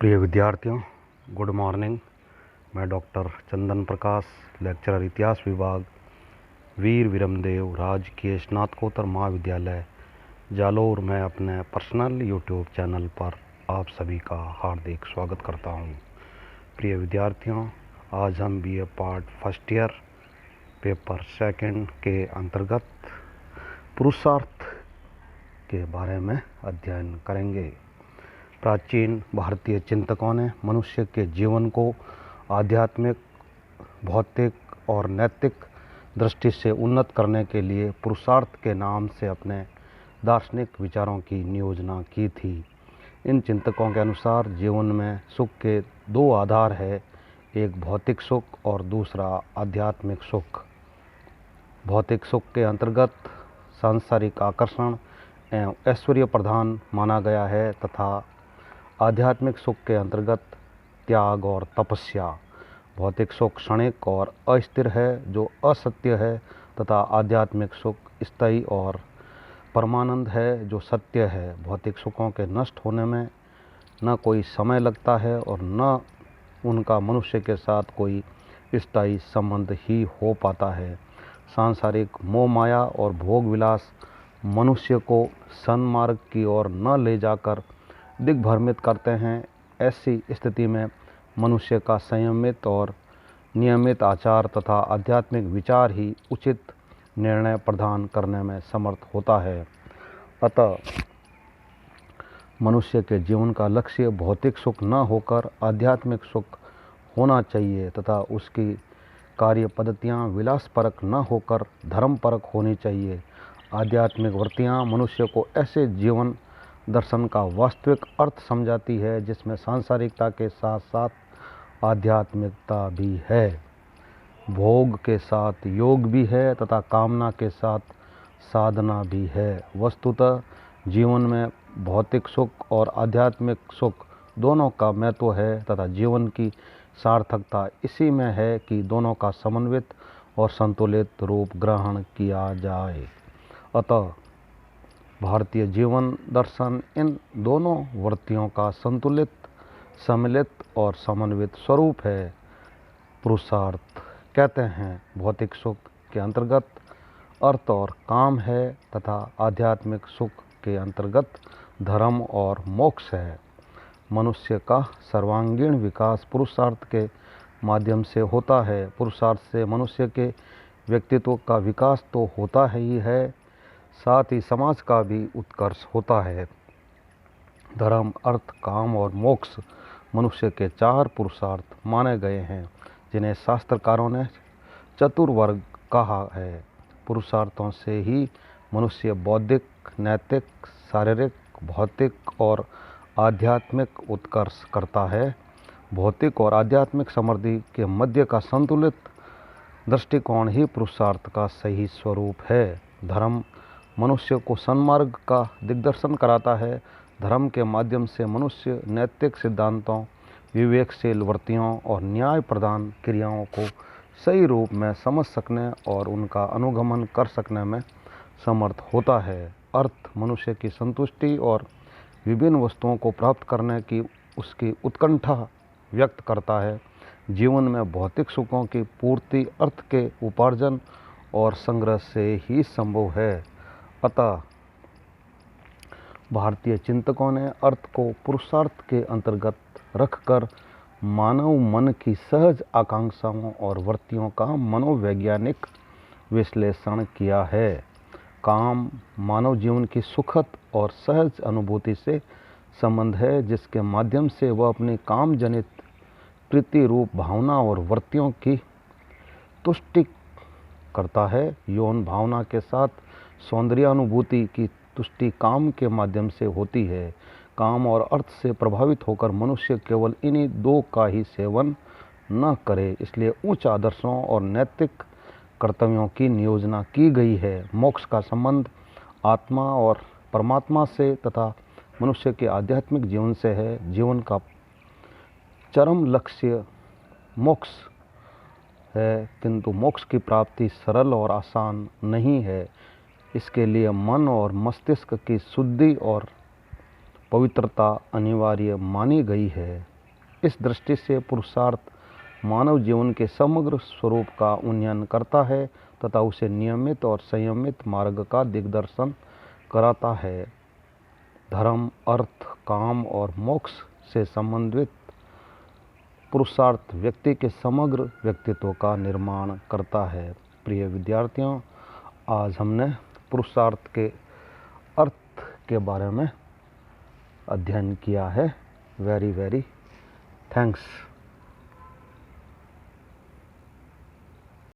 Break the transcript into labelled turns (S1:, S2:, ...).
S1: प्रिय विद्यार्थियों, good morning. मैं डॉक्टर चंदन प्रकाश, लेक्चरर इतिहास विभाग, वीर विरमदेव राजकीय स्नातकोत्तर महाविद्यालय जालोर में अपने पर्सनल यूट्यूब चैनल पर आप सभी का हार्दिक स्वागत करता हूं। प्रिय विद्यार्थियों, आज हम BA part first year paper second के अंतर्गत पुरुषार्थ के बारे में अध्ययन करेंगे। प्राचीन भारतीय चिंतकों ने मनुष्य के जीवन को आध्यात्मिक, भौतिक और नैतिक दृष्टि से उन्नत करने के लिए पुरुषार्थ के नाम से अपने दार्शनिक विचारों की नियोजना की थी। इन चिंतकों के अनुसार जीवन में सुख के दो आधार है, एक भौतिक सुख और दूसरा आध्यात्मिक सुख। भौतिक सुख के अंतर्गत सांसारिक आकर्षण एवं ऐश्वर्य प्रधान माना गया है तथा आध्यात्मिक सुख के अंतर्गत त्याग और तपस्या। भौतिक सुख क्षणिक और अस्थिर है जो असत्य है तथा आध्यात्मिक सुख स्थायी और परमानंद है जो सत्य है। भौतिक सुखों के नष्ट होने में न कोई समय लगता है और न उनका मनुष्य के साथ कोई स्थायी संबंध ही हो पाता है। सांसारिक मोह माया और भोग विलास मनुष्य को सन्मार्ग की ओर न ले जाकर दिग्भ्रमित करते हैं। ऐसी स्थिति में मनुष्य का संयमित और नियमित आचार तथा आध्यात्मिक विचार ही उचित निर्णय प्रदान करने में समर्थ होता है। अतः मनुष्य के जीवन का लक्ष्य भौतिक सुख न होकर आध्यात्मिक सुख होना चाहिए तथा उसकी कार्य पद्धतियाँ विलासपरक न होकर धर्मपरक होनी चाहिए। आध्यात्मिक वृत्तियाँ मनुष्य को ऐसे जीवन दर्शन का वास्तविक अर्थ समझाती है जिसमें सांसारिकता के साथ साथ आध्यात्मिकता भी है, भोग के साथ योग भी है तथा कामना के साथ साधना भी है। वस्तुतः जीवन में भौतिक सुख और आध्यात्मिक सुख दोनों का महत्व है तथा जीवन की सार्थकता इसी में है कि दोनों का समन्वित और संतुलित रूप ग्रहण किया जाए। अतः भारतीय जीवन दर्शन इन दोनों वृत्तियों का संतुलित, सम्मिलित और समन्वित स्वरूप है। पुरुषार्थ कहते हैं भौतिक सुख के अंतर्गत अर्थ और काम है तथा आध्यात्मिक सुख के अंतर्गत धर्म और मोक्ष है। मनुष्य का सर्वांगीण विकास पुरुषार्थ के माध्यम से होता है। पुरुषार्थ से मनुष्य के व्यक्तित्व का विकास तो होता ही है, साथ ही समाज का भी उत्कर्ष होता है। धर्म, अर्थ, काम और मोक्ष मनुष्य के चार पुरुषार्थ माने गए हैं जिन्हें शास्त्रकारों ने चतुर्वर्ग कहा है। पुरुषार्थों से ही मनुष्य बौद्धिक, नैतिक, शारीरिक, भौतिक और आध्यात्मिक उत्कर्ष करता है। भौतिक और आध्यात्मिक समृद्धि के मध्य का संतुलित दृष्टिकोण ही पुरुषार्थ का सही स्वरूप है। धर्म मनुष्य को सन्मार्ग का दिग्दर्शन कराता है। धर्म के माध्यम से मनुष्य नैतिक सिद्धांतों, विवेकशील वृत्तियों और न्याय प्रदान क्रियाओं को सही रूप में समझ सकने और उनका अनुगमन कर सकने में समर्थ होता है। अर्थ मनुष्य की संतुष्टि और विभिन्न वस्तुओं को प्राप्त करने की उसकी उत्कंठा व्यक्त करता है। जीवन में भौतिक सुखों की पूर्ति अर्थ के उपार्जन और संग्रह से ही संभव है। अतः भारतीय चिंतकों ने अर्थ को पुरुषार्थ के अंतर्गत रखकर मानव मन की सहज आकांक्षाओं और वृत्तियों का मनोवैज्ञानिक विश्लेषण किया है। काम मानव जीवन की सुखद और सहज अनुभूति से संबंध है जिसके माध्यम से वह अपनी काम जनित प्रीति रूप भावना और वृत्तियों की तुष्टि करता है। यौन भावना के साथ सौंदर्यानुभूति की तुष्टि काम के माध्यम से होती है। काम और अर्थ से प्रभावित होकर मनुष्य केवल इन्हीं दो का ही सेवन न करे, इसलिए उच्च आदर्शों और नैतिक कर्तव्यों की नियोजना की गई है। मोक्ष का संबंध आत्मा और परमात्मा से तथा मनुष्य के आध्यात्मिक जीवन से है। जीवन का चरम लक्ष्य मोक्ष है, किंतु मोक्ष की प्राप्ति सरल और आसान नहीं है। इसके लिए मन और मस्तिष्क की शुद्धि और पवित्रता अनिवार्य मानी गई है। इस दृष्टि से पुरुषार्थ मानव जीवन के समग्र स्वरूप का उन्नयन करता है तथा उसे नियमित और संयमित मार्ग का दिग्दर्शन कराता है। धर्म, अर्थ, काम और मोक्ष से संबंधित पुरुषार्थ व्यक्ति के समग्र व्यक्तित्व का निर्माण करता है। प्रिय विद्यार्थियों, आज हमने पुरुषार्थ के अर्थ के बारे में अध्ययन किया है। Very thanks.